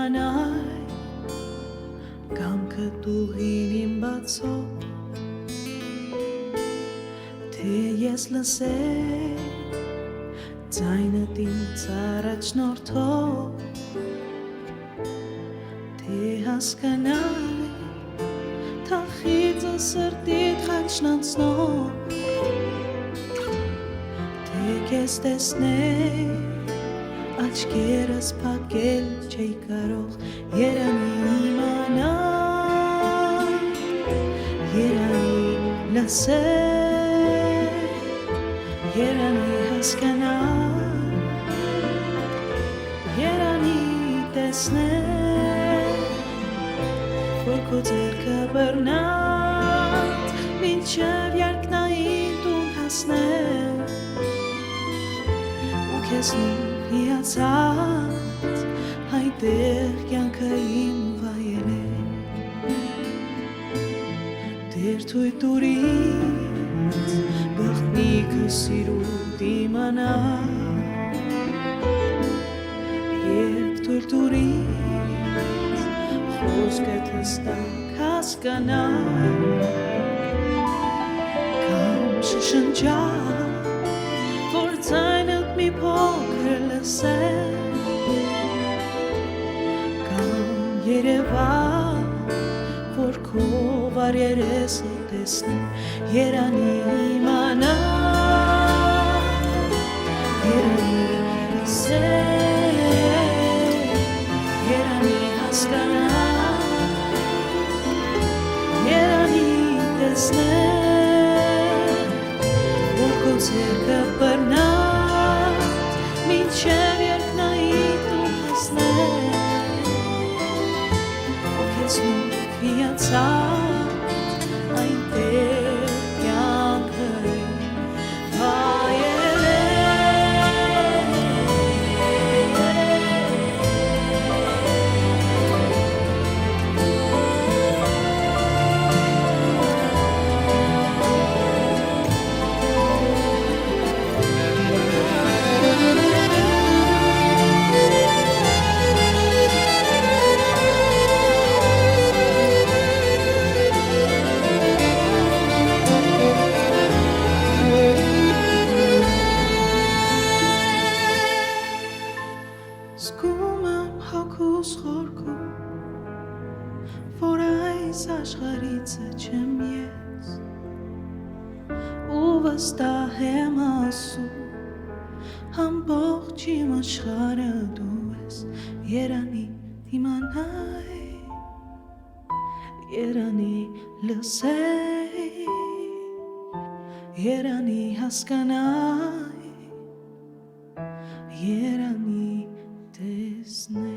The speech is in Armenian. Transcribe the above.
իմանայ կամքը տուղին իմ բացող թե ես լսեի ձայնդ ինձ առաջնորդող թե հասկանայ թախիծը սրտիդ խաչնացնող թե քեզ տեսնեի աչքերս փակել չէի կարող երանի իմանալ երանի լսել երանի հասկանալ երանի տեսնել որ քո ձեռքը բռնած մինչև երկնային տուն հասնել ու քեզ հիացած այնտեղ կյանքը իմ վայելել դեր թույլ տուր ինձ գաղտնիքը սիրուդ իմանալ և թույլ տուր ինձ խոսքդ հստակ հասկանալ կամ շշնջալ որ ձայնդ մի փոքր լսել կամ երևալ որ քո վարերեսը տեսնել երանի իմանալ երանի լսել երանի հասկանալ երանի տեսնել որ քո ձեռքը բռնած մինչև երկնային տուն հասնել ու քեզ հիացած այնտեղ կյանքը Զգում եմ հոգուս խորքում, որ այս աշխարհիցը չեմ ես ու վստահ եմ ասում ամբողջ իմ աշխարհը դու ես երանի իմանայ երանի լսեի երանի հասկանայ երանի Disney